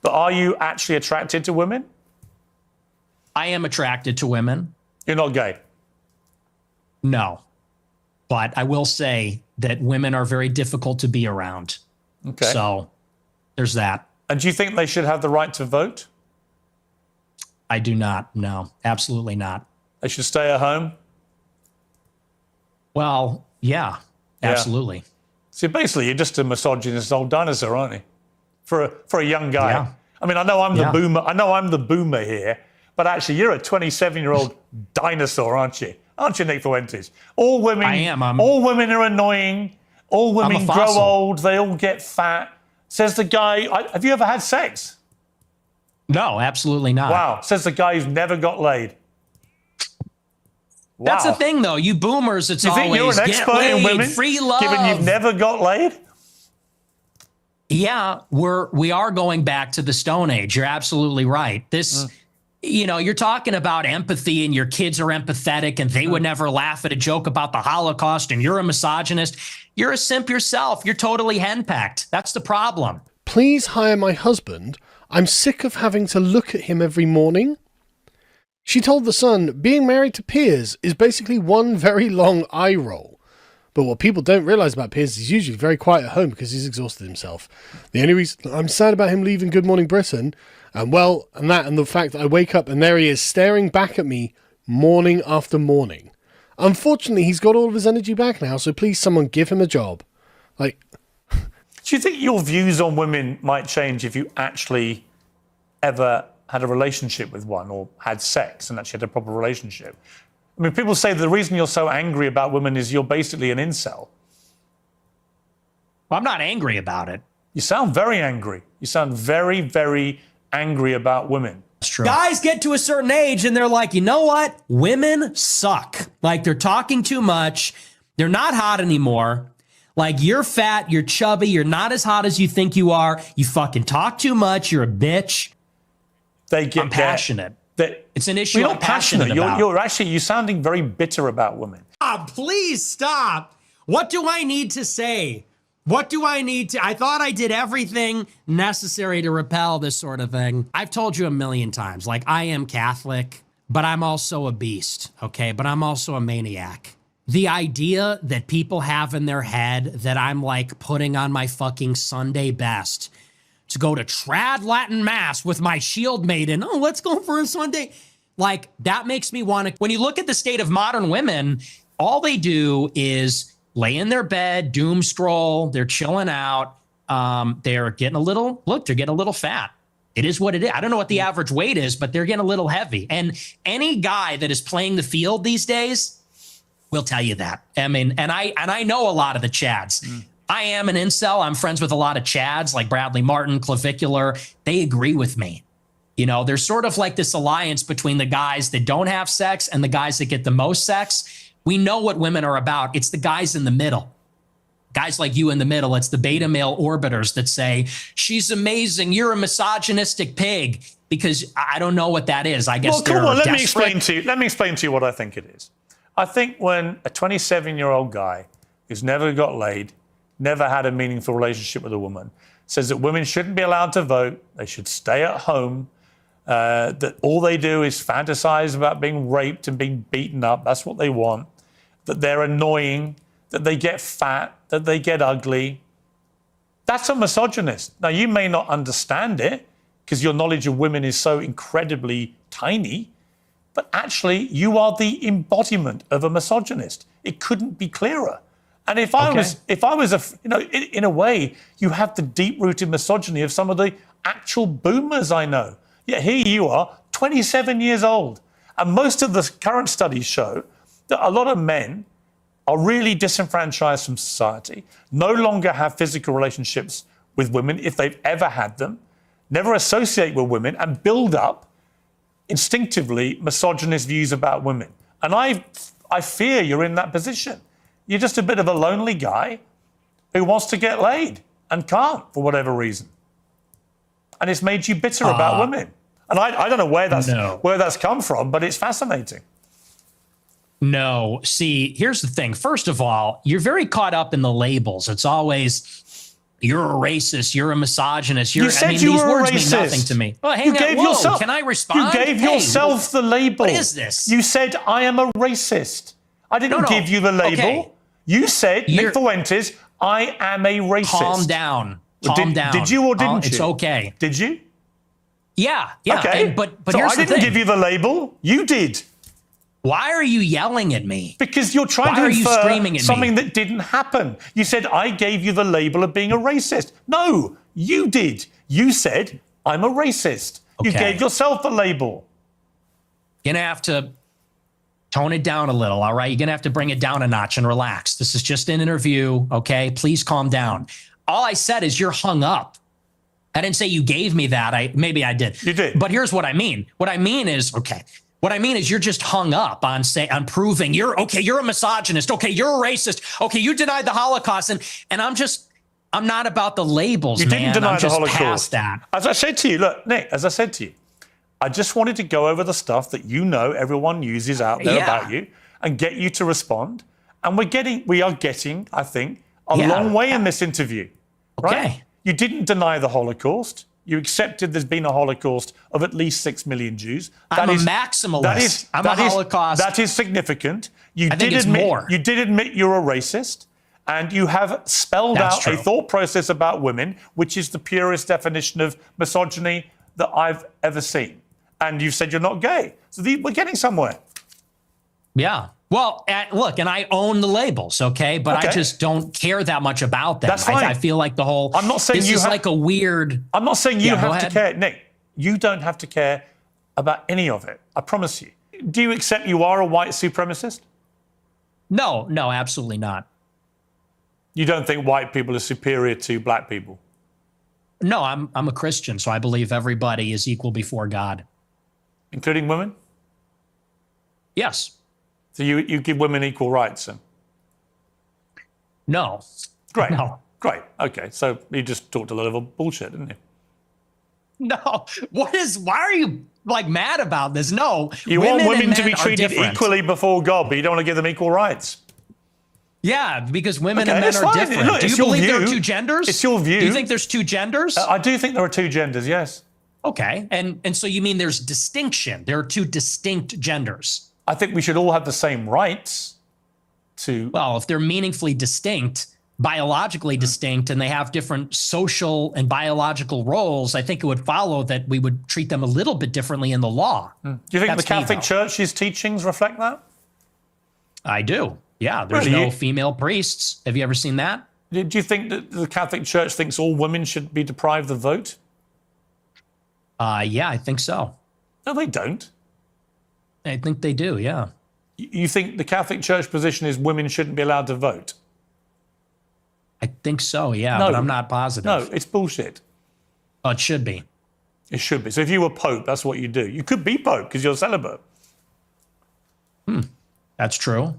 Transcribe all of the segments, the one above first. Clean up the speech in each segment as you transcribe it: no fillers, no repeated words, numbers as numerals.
But are you actually attracted to women? I am attracted to women. You're not gay? No. But I will say that women are very difficult to be around. Okay. So there's that. And do you think they should have the right to vote? I do not. No, absolutely not. They should stay at home? Well, yeah, absolutely. See, basically, you're just a misogynist old dinosaur, aren't you? For a young guy. Yeah. I mean, I know I'm the boomer. I know I'm the boomer here, but actually, you're a 27-year-old dinosaur, aren't you? Aren't you, Nick Fuentes? All women. I am. All women are annoying. All women grow old. They all get fat. Says the guy. Have you ever had sex? No, absolutely not. Wow. Says the guy who's never got laid. Wow. That's the thing, though. You boomers, it's always, you think you're an expert in women, free love. given you've never got laid? Yeah, we are going back to the Stone Age. You're absolutely right. This, you're talking about empathy and your kids are empathetic and they would never laugh at a joke about the Holocaust and you're a misogynist. You're a simp yourself. You're totally henpecked. That's the problem. Please hire my husband. I'm sick of having to look at him every morning. She told The Sun, being married to Piers is basically one very long eye roll. But what people don't realise about Piers is he's usually very quiet at home because he's exhausted himself. The only reason I'm sad about him leaving Good Morning Britain, and the fact that I wake up and there he is staring back at me morning after morning. Unfortunately, he's got all of his energy back now, so please someone give him a job. Do you think your views on women might change if you actually ever had a relationship with one or had sex and actually had a proper relationship? I mean, people say the reason you're so angry about women is you're basically an incel. Well, I'm not angry about it. You sound very angry. You sound very, very angry about women. That's true. Guys get to a certain age and they're like, you know what? Women suck. Like, they're talking too much. They're not hot anymore. Like, you're fat, you're chubby, you're not as hot as you think you are. You fucking talk too much. You're a bitch. I'm passionate. It's an issue. You're I'm not passionate. about. You're sounding very bitter about women. Please stop. What do I need to say? What do I need to? I thought I did everything necessary to repel this sort of thing. I've told you a million times, like, I am Catholic, but I'm also a beast, okay? But I'm also a maniac. The idea that people have in their head that I'm like putting on my fucking Sunday best to go to trad Latin mass with my shield maiden. Oh, let's go for a Sunday. Like, that makes me want to, when you look at the state of modern women, all they do is lay in their bed, doom scroll. They're chilling out. They're getting a little fat. It is what it is. I don't know what the average weight is, but they're getting a little heavy. And any guy that is playing the field these days will tell you that. I mean, and I know a lot of the Chads. I am an incel. I'm friends with a lot of Chads like Bradley Martin, Clavicular. They agree with me. You know, there's sort of like this alliance between the guys that don't have sex and the guys that get the most sex. We know what women are about. It's the guys in the middle. Guys like you in the middle. It's the beta male orbiters that say, she's amazing. You're a misogynistic pig. Because I don't know what that is. I guess. Well, come on. Let me explain to you what I think it is. I think when a 27-year-old guy who's never got laid, never had a meaningful relationship with a woman, says that women shouldn't be allowed to vote, they should stay at home, that all they do is fantasize about being raped and being beaten up, that's what they want, that they're annoying, that they get fat, that they get ugly. That's a misogynist. Now, you may not understand it because your knowledge of women is so incredibly tiny, but actually you are the embodiment of a misogynist. It couldn't be clearer. And if I was in a way, you have the deep-rooted misogyny of some of the actual boomers I know. Yet here you are, 27 years old. And most of the current studies show that a lot of men are really disenfranchised from society, no longer have physical relationships with women if they've ever had them, never associate with women, and build up instinctively misogynist views about women. And I fear you're in that position. You're just a bit of a lonely guy who wants to get laid and can't for whatever reason. And it's made you bitter about women. And I don't know where that's come from, but it's fascinating. No. See, here's the thing. First of all, you're very caught up in the labels. It's always, you're a racist, you're a misogynist. You said you these were a words racist. mean nothing to me. Well, hang You on. gave Whoa, yourself. can I respond? You gave Hey, yourself the label. what is this? You said I am a racist. I didn't No. give you the label. Okay. You said, You're- Nick Fuentes, I am a racist. Calm down. Calm down. Did you or didn't you? It's okay. Did you? Yeah. Okay. But so here's I the didn't thing. give you the label. You did. Why are you yelling at me? Because you're trying Why to are you infer screaming at me? something that didn't happen. You said, I gave you the label of being a racist. No, you did. You said, I'm a racist. You Okay. gave yourself the label. You're going to have to tone it down a little, all right? You're going to have to bring it down a notch and relax. This is just an interview, okay? Please calm down. All I said is you're hung up. I didn't say you gave me that. Maybe I did. You did. But here's what I mean. What I mean is you're just hung up on proving you're a misogynist. Okay, you're a racist. Okay, you denied the Holocaust. And I'm not about the labels, You man. didn't deny I'm the just Holocaust. past that. As I said to you, look, Nick, as I said to you, I just wanted to go over the stuff that you know everyone uses out there Yeah. about you and get you to respond. And we are getting, I think, a Yeah. long way in this interview. Right? Okay. You didn't deny the Holocaust. You accepted there's been a Holocaust of at least 6 million Jews. I'm a maximalist. I'm a Holocaust. That is significant. I think it's more. You did admit you're a racist, and you have spelled That's out true. a thought process about women, which is the purest definition of misogyny that I've ever seen. And you've said you're not gay. So we're getting somewhere. Yeah. Well, look, and I own the labels, okay? But I Okay. just don't care that much about them. That's fine. I feel like the whole I'm not saying this you is have- like a weird. I'm not saying you Yeah, go have to ahead. care. Nick, you don't have to care about any of it. I promise you. Do you accept you are a white supremacist? No, absolutely not. You don't think white people are superior to black people? No, I'm a Christian, so I believe everybody is equal before God. Including women? Yes. So you give women equal rights then? No. Great. No. Great. Okay. So you just talked a lot of bullshit, didn't you? No. Why are you like mad about this? No. You want women and to be men are treated different. equally before God, but you don't want to give them equal rights. Yeah, because women Okay, and men that's are fine. different. Look, Do you it's your believe there are view. two genders? It's your view. Do you think there's two genders? I do think there are two genders, yes. Okay. And so you mean there's distinction. There are two distinct genders. I think we should all have the same rights to... Well, if they're meaningfully distinct, biologically distinct, and they have different social and biological roles, I think it would follow that we would treat them a little bit differently in the law. Do you think That's the Catholic me, though. Church's teachings reflect that? I do. Yeah, there's Really? no female priests. Have you ever seen that? Do you think that the Catholic Church thinks all women should be deprived of the vote? Yeah, I think so. No, they don't. I think they do, yeah. You think the Catholic Church position is women shouldn't be allowed to vote? I think so, yeah, No. but I'm not positive. No, it's bullshit. Oh, it should be. It should be. So if you were Pope, that's what you do. You could be Pope because you're celibate. That's true.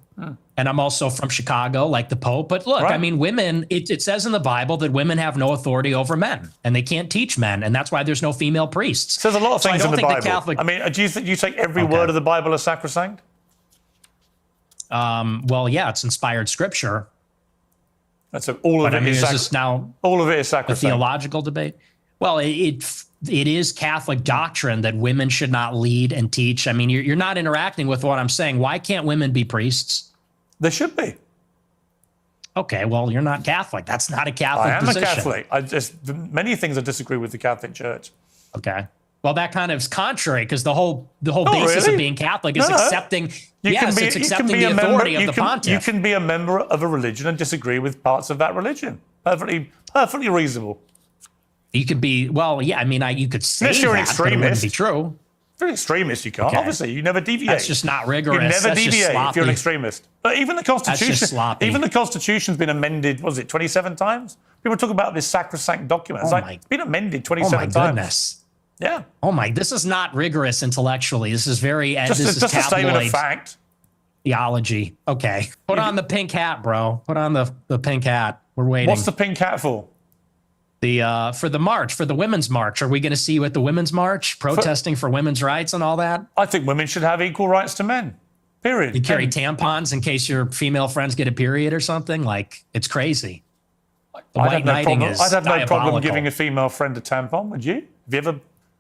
And I'm also from Chicago, like the Pope. But look, Right. I mean, women, it says in the Bible that women have no authority over men and they can't teach men. And that's why there's no female priests. There's a lot of So I things don't in the think Bible. the Catholic- I mean, do you take every Okay. word of the Bible as sacrosanct? Well, yeah, it's inspired scripture. That's all of But I it mean, is is this now all of it is a sacrosanct. theological debate? Well, it is Catholic doctrine that women should not lead and teach. I mean, you're not interacting with what I'm saying. Why can't women be priests? There should be. Okay, well, you're not Catholic. That's not a Catholic I am position. a Catholic. Many things I disagree with the Catholic Church. Okay. Well, that kind of is contrary because the whole basis really? of being Catholic is No. accepting. It's accepting the authority of the pontiff. You can be a member of a religion and disagree with parts of that religion. Perfectly reasonable. You could be, well, yeah. I mean, you could say Unless you're an that, but it wouldn't extremist. be true. If you're an extremist, you can't. Okay. Obviously, you never deviate. That's just not rigorous. You never That's just deviate if sloppy. you're an extremist. But even the Constitution, sloppy. even the Constitution's been amended. Was it 27 times? People talk about this sacrosanct document. It's it's been amended Oh 27 my times. goodness. Yeah, Oh my, this is not rigorous intellectually. This is very, just this is a statement of tabloid fact. theology. Okay. Put on the pink hat, bro. Put on the pink hat. We're waiting. What's the pink hat for? For the march, for the women's march. Are we going to see you at the women's march protesting for women's rights and all that? I think women should have equal rights to men. Period. You carry tampons in case your female friends get a period or something? Like, it's crazy. The white knighting is I'd have no problem diabolical. giving a female friend a tampon, would you? Have you ever,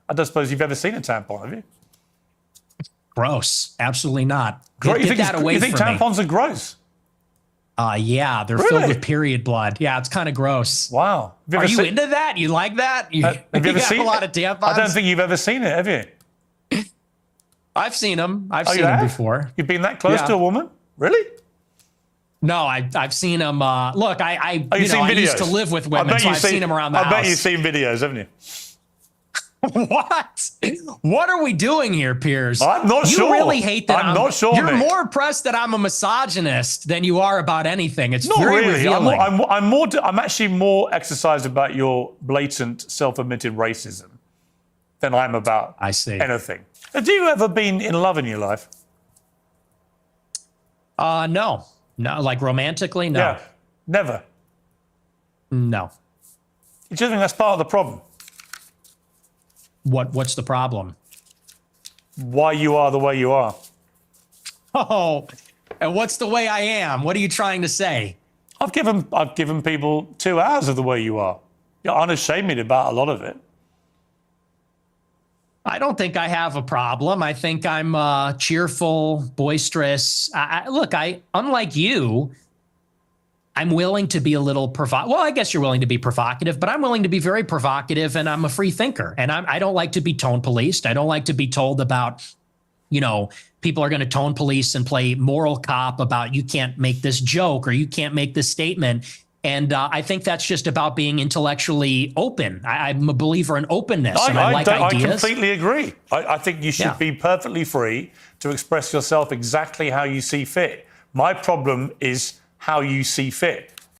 I don't suppose you've ever seen a tampon, have you? Gross. Absolutely not. You Get that away you think from me. tampons are gross? Yeah, they're Really? filled with period blood. Yeah, it's kind of gross. Wow. Have Are you seen- into that? You like that? You, have you ever got seen a lot it? of tampons? I don't think you've ever seen it, have you? I've seen them. I've Oh, seen you them have? before. You've been that close Yeah. to a woman? Really? No, I've seen them. Look, I Oh, you've seen I videos? used to live with women, so I've seen them around the house. I bet you've seen videos, haven't you? What? What are we doing here, Piers? I'm not you sure. You really hate that. I'm not sure, You're mate. more impressed that I'm a misogynist than you are about anything. It's Not very really. revealing. I'm actually more exercised about your blatant, self-admitted racism than I'm about I see. anything. Have you ever been in love in your life? No, like romantically, no, Yeah. Never. no. Do you think that's part of the problem? What's the problem? Why you are the way you are? Oh, and what's the way I am? What are you trying to say? I've given people 2 hours of the way you are. You're unashamed about a lot of it. I don't think I have a problem. I think I'm cheerful, boisterous. Look, unlike you, I'm willing to be a little well, I guess you're willing to be provocative, but I'm willing to be very provocative, and I'm a free thinker. And I don't like to be tone policed. I don't like to be told about, people are going to tone police and play moral cop about you can't make this joke or you can't make this statement. And I think that's just about being intellectually open. I'm a believer in openness, and I like ideas. I completely agree. I think you should Yeah. be perfectly free to express yourself exactly how you see fit. My problem is how you see fit.